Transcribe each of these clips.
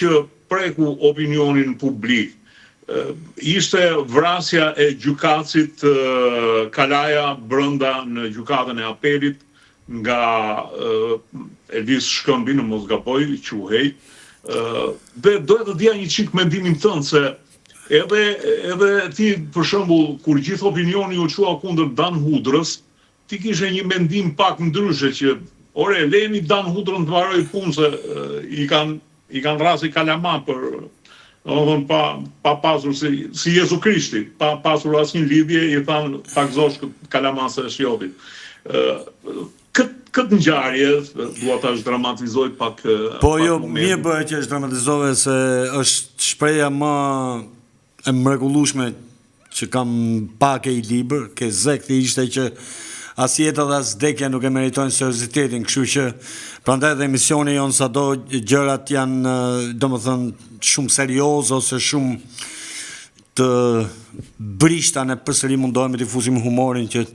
që preku opinionin publik. Ishte vrasja e gjykatësit Kalaja brenda në gjykatën e apelit nga Elvis Shkëmbi, në mos gaboj, quhej. Dhe doja të dija një çik mendimin tënd se edhe ti për shembull kur gjithë opinioni u çua kundër Dan Hudrës, ti kishe një mendim pak ndryshe që ore lejeni Dan Hudrën të varoj punë se i kanë rasti kalama për pa pasur si Jezu Krishti, pa pasur asnjë lidhje, i thanë takzosh kalamase e shjotit. Këtë ngjarje dua ta dramatizoj pak. Po jo, mirë bëre që është dramatizove se është shpreha më e mrekullueshme që kam pak e i libër, ke zekti ishte që as jeta dhe as vdekja nuk e meritojnë seriozitetin, kështu që prandaj dhe emisioni jonë sado gjërat janë domethënë shumë serioze ose shumë të brishta, ne përsëri mundohemi të fusim humorin që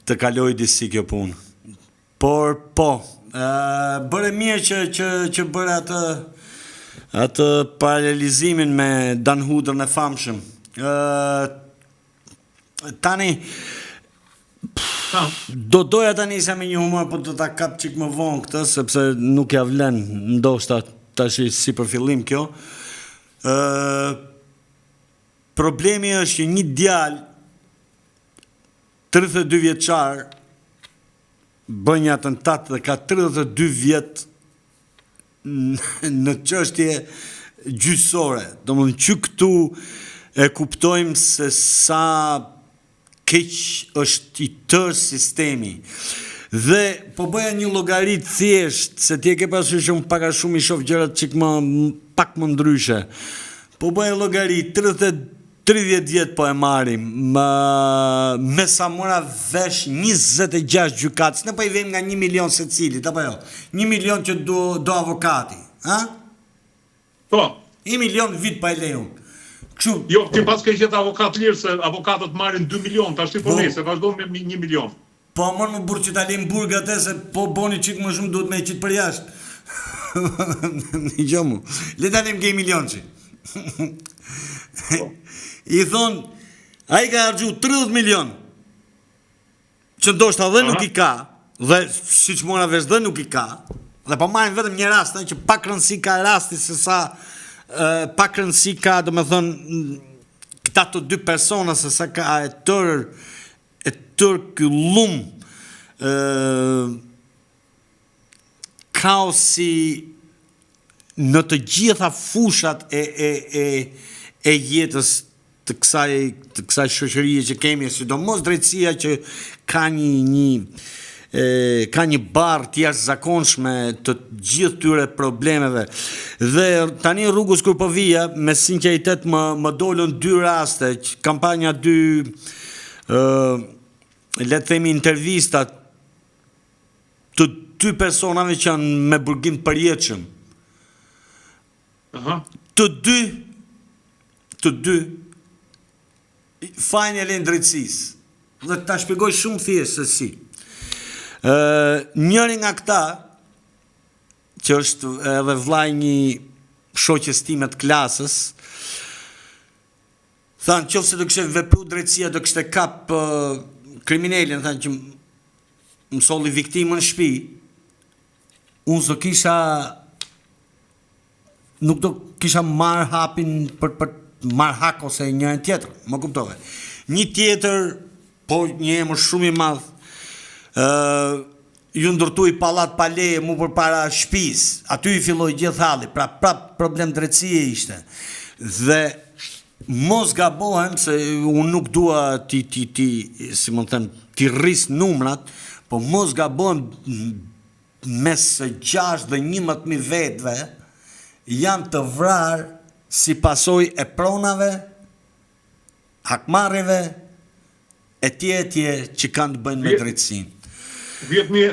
të kaloj disi kjo punë. Por po, bëre mirë që bëre atë paralelizimin me Dan Hudrën e famshëm. Tani doja tani isha me një humor, po do ta kap çik më vonë këtë sepse nuk ja vlen ndoshta tash si për fillim kjo. Problemi është që një djalë 32 vjeçar bën një atentat dhe ka 32 vjet në çështje gjyqësore. Domethënë që këtu e kuptojmë se sa keq është i tërë sistemi. Dhe po bëja një llogarit thjesht, se ti e ke pasur shumë pak a shumë i shoh gjërat çik pak më ndryshe. Po bëja llogarit 30 vjet po e marrim, me sa mora vesh 26 gjykatës, ne po i vëmë nga 1 milion secilit, apo jo? 1 milion që do avokati, ha? Po. 1 milion vit pa e lejon. Jo, ti pas ke qenë avokat lirë se avokatët marrin 2 milion, tash ti po se vazhdon me 1 milion. Po më në burë që ta lejmë burg atë se po boni qik më shumë duhet me qitë për jashtë. Një gjomu, le ta lejmë ke 1 milion që. I thonë, a i ka hargju 30 milion, që ndoshta dhe nuk i ka, dhe si që mora vesh dhe nuk i ka, dhe po marrin vetëm një rast, që pak rëndësi ka rasti se sa pak rëndësi ka, do me thënë, këta të dy persona, se sa ka e tërë kyllum kaosi në të gjitha fushat e jetës të kësaj shoqërie që kemi, sidomos drejtësia që ka një barë të jashtëzakonshme të gjithë tyre problemeve. Dhe tani rrugës kur po vija, me sinqeritet më dolën 2 raste, kampanja 2, le të themi intervistat të 2 personave që janë me burgim përjetshëm. Të dy fajin e lejnë drejtësisë. Dhe ta shpjegoj shumë thjesht se si. Njëri nga këta, që është edhe vllai një shoqes time të klasës, thanë qofse do kishte vepruar drejtësia do kishte kap kriminalin, thanë që më solli viktimën në shtëpi, unë s'do kisha, nuk do kisha marrë hapin për marrë hak ose njërin tjetër, më kuptove. Një tjetër, po një emër shumë i madh, ju ndërtui pallat pa leje mu për para shtëpisë, aty i filloi gjithë halli, pra prap problem drejtësie ishte. Dhe mos gabohem se unë nuk dua si më them, ti rris numrat, po mos gabohem mes 6 dhe 11.000 vetëve janë të vrarë si pasojë e pronave, hakmarrjeve, e tje që kanë të bëjnë me drejtësinë. 10.000,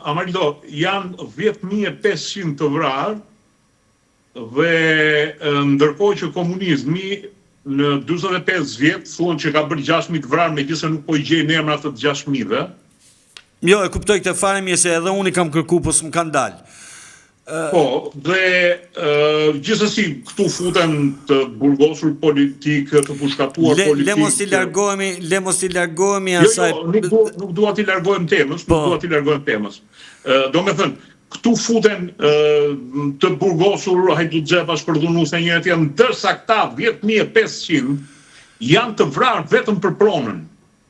Amardo, janë 10.500 të vrarë dhe ndërkohë që komunizmi në 45 vjetë thuan që ka bërë 6.000 të vrarë, megjithëse nuk po i gjejnë emrat të 6.000-ve. Jo, e kuptoj këtë fare mirë se edhe unë i kam kërku, po s'm kanë dalë. Po, dhe gjithsesi këtu futen të burgosur politikë, të pushkatuar politikë. Le mos i largohemi asaj. Nuk dua t'i largohem temës, Do me thënë, këtu futen të burgosur hajduxhepash për dhunues e njëri tjetër, ndërsa këta 10.500 janë të vrarë vetëm për pronën.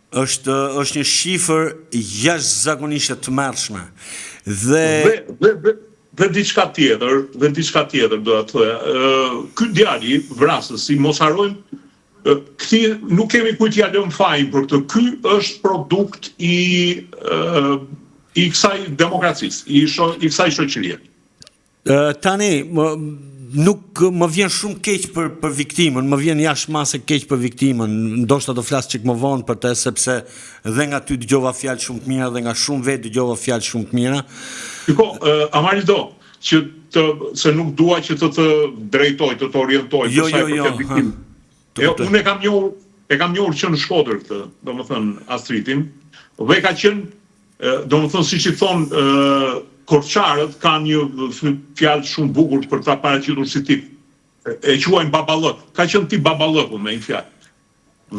Është një shifër jashtëzakonisht e tmerrshme. Dhe diçka tjetër, do të thoya, ky djali vrasës, si mos harrojmë, nuk kemi kujt t'ia lëm fajin për këtë. Ky është produkt i kësaj demokracisë, i kësaj shoqërie. Tani nuk më vjen shumë keq për viktimën, më vjen jashtë mase keq për viktimën, ndoshta do flas çik më vonë për të, sepse dhe nga ty dëgjova fjalë shumë të mira dhe nga shumë vetë dëgjova fjalë shumë të mira. Amarildo, se nuk dua që të drejtoj, të orientoj për sa i përket viktimës. Unë e kam njohur që në Shkodër këtë, domethënë Astritin, dhe ka qenë, domethënë siç i thon Korçarët kanë një fjalë shumë bukur për ta paraqitur si tip. E quajnë baballëk. Ka qenë tip baballëku me një fjalë.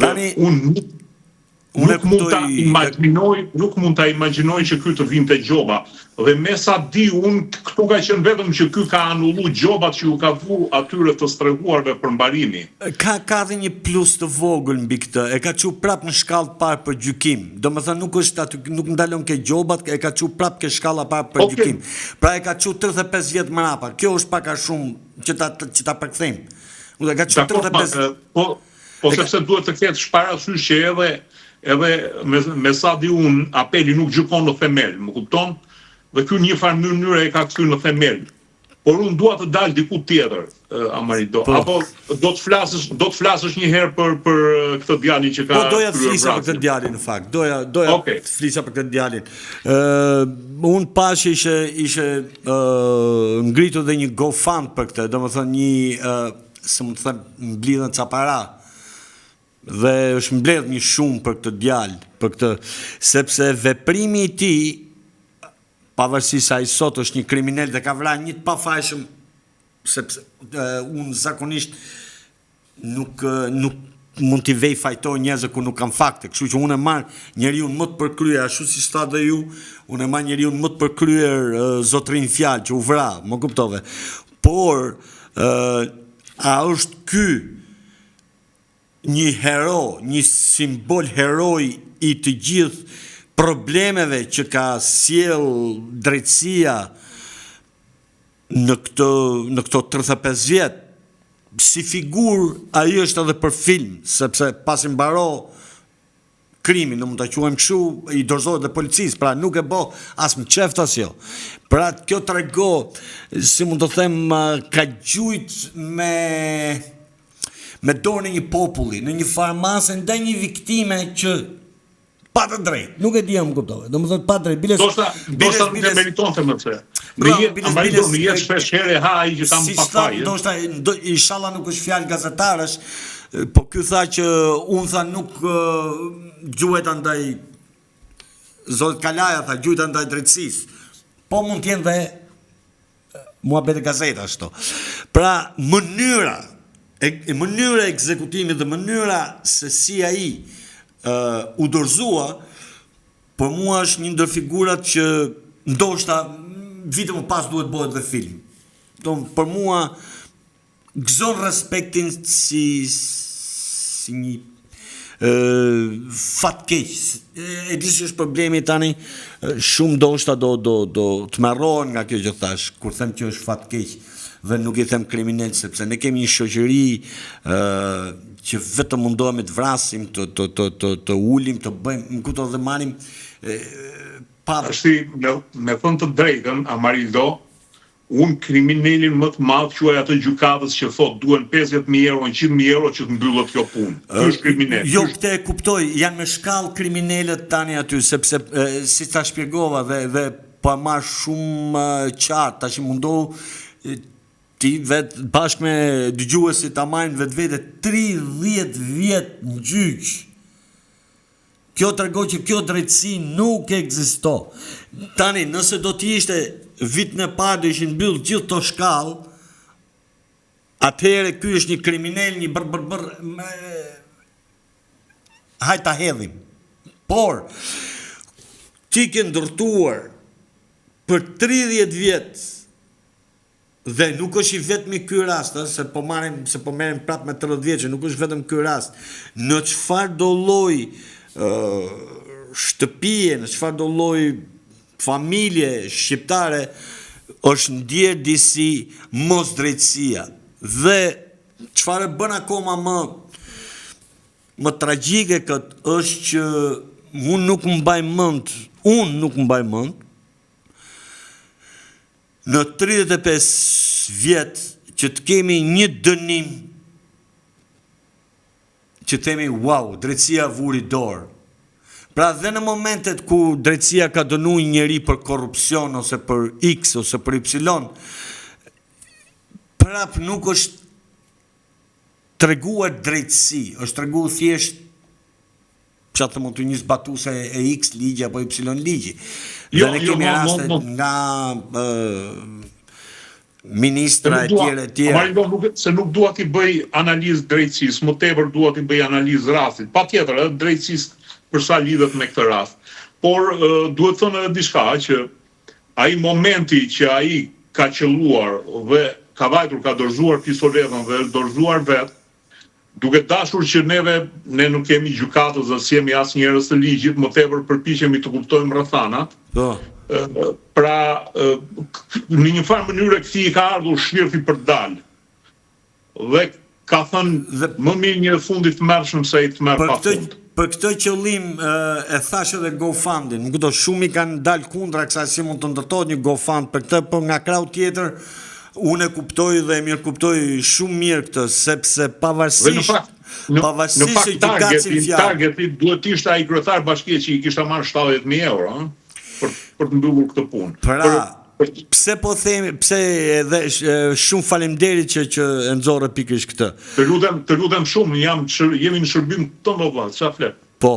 Tani nuk mund ta imagjinoj që ky të vinte gjoba. Dhe me sa di unë, këtu ka qenë vetëm që ky ka anullu gjobat që ju ka vu atyre të strehuarve për mbarimi. Ka dhe një plus të vogël mbi këtë, e ka çu prap në shkallë parë për gjykim. Domethënë nuk ndalon ke gjobat, e ka çu prap ke shkalla parë për gjykim. Pra e ka çu 35 vjet mrapa. Kjo është pak a shumë që ta përkthejmë. Unë ka çu 35. Po sepse duhet të ketë parasysh që edhe me sa di unë, apeli nuk gjykon në themel, më kupton? Dhe ky një farë mënyrë e ka kthyer në themel. Por unë dua të dal diku tjetër, Amarido. Apo do të flasësh një herë për këtë djalin që ka. Po doja të flisa për këtë djalin në fakt. Doja të flisa për këtë djalin. Unë pash ishte ngritur dhe një GoFund për këtë, domethënë një se më të them mblidhen ca para. Dhe është mbledh një shumë për këtë djalë, për këtë, sepse veprimi i tij, pavarësisht se ai sot është një kriminal dhe ka vrarë një të pafajshëm, sepse unë zakonisht nuk mund t'i vej fajtoj njerëzve ku nuk kanë fakte, kështu që unë e marr njeriu më të përkryer, ashtu si sta dhe ju, unë e marr njeriu më të përkryer zotrin fjalë që u vra, më kuptove. Por a është ky një hero, një simbol heroi i të gjithë problemeve që ka sjell drejtësia në këto 35 vjet? Si figurë ai është edhe për film, sepse pasi mbaro krimin, në mund ta quajmë kështu, i dorëzohet dhe policisë, pra nuk e bë as më qeft as jo. Pra kjo tregon, si mund të them, ka gjujt me dorën e një populli, në një farmasë ndaj një viktime që pa të drejt, nuk e di më kuptove. Domethënë pa drejt, biles. Dosta nuk e meritonte më se. Amarido në jetë shpesh herë ha ai që kam pa faj. Dosta inshallah nuk është fjalë gazetarësh, po ky tha që unë tha nuk gjuhet ndaj Zot Kalaja, tha gjuhet ndaj drejtësisë. Po mund të jenë dhe muhabet e gazeta ashtu. Pra mënyra e ekzekutimit dhe mënyra se si ai u dorëzua, për mua është një ndër figurat që ndoshta vite më pas duhet bëhet dhe film. Për mua gëzon respektin si një fatkeq. E di që është problemi tani, shumë ndoshta do të marrohen nga kjo që thash, kur them që është fatkeq dhe nuk i them kriminal, sepse ne kemi një shoqëri që vetëm mundohemi të vrasim, të ulim, të bëjmë, në kuto dhe marim me thënë të drejtën, Amarildo, unë kriminalin më të madh quaj atë gjykatës që thot duhen 50.000 euro, 100.000 euro që të mbyllet kjo punë. Është kriminal. Jo, këtë e kuptoj, janë me shkallë kriminalët tani aty, sepse si ta shpjegova dhe pa marr shumë qartë, tash mundohu ti vetë bashkë me dëgjuesit ta marrin vetvete 30 vjet në gjyq. Kjo tregon që kjo drejtësi nuk ekziston. Tani, nëse do të ishte vitin e parë do ishin mbyll gjithë to shkallë, atëherë ky është një kriminal, një hajt ta hedhim. Por ti ke ndërtuar për 30 vjet dhe nuk është i vetmi ky rast, se po merrem prapë me 30 vjeç, nuk është vetëm ky rast. Në çfarë do lloj shtëpie, në çfarë do lloj familje shqiptare është ndjer disi mosdrejtësia. Dhe çfarë bën akoma më tragjike këtë është që unë nuk mbaj mend në 35 vjet që të kemi një dënim që themi wow, drejtësia vuri dorë. Pra dhe në momentet ku drejtësia ka dënu një njeri për korrupsion ose për X ose për Y, prap nuk është treguar drejtësi, është treguar thjesht që të mund të një zbatuse e X ligji apo Y ligji. Dhe ne kemi raste nga ministra e tjere. Se nuk dua t'i bëj analizë drejtësisë, më tepër dua t'i bëj analizë rastit. Patjetër, edhe drejtësisë për sa lidhet me këtë rast. Por duhet thënë edhe diçka që ai momenti që ai ka qelluar dhe ka vajtur, ka dorëzuar pistoletën dhe dorëzuar vetë, duke dashur që ne nuk kemi gjykatës dhe si jemi asë njerëz të ligjit, më tepër përpiqemi të kuptojmë rrethanat. Pra, në një farë mënyrë këtij i ka ardhur shpirti për dalë. Dhe ka thënë më mirë një fundit të mërshëm se i të merr pa fund. Për këtë qëllim e thash edhe GoFundin, më kujto shumë i kanë dalë kundra kësaj si mund të ndërtohet një GoFund për këtë, por nga krau tjetër unë e kuptoj dhe e mirë kuptoj shumë mirë këtë, sepse pavarësisht se gjykatësi fjalë. Targeti duhet ishte ai kryetar bashkie që i kishte marrë 70.000 euro, për të mbyllur këtë punë. Pra, pse po themi, pse edhe shumë faleminderit që e nxorre pikërisht këtë. Të lutem shumë, jemi në shërbim tonë valla, çfarë flet. Po.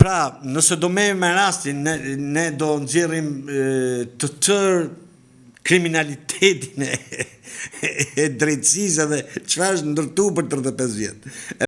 Pra, nëse do merrem me rastin, ne do nxjerrim të tërë kriminalitetin e drejtësisë dhe çfarë është ndërtuar për 35 vjet.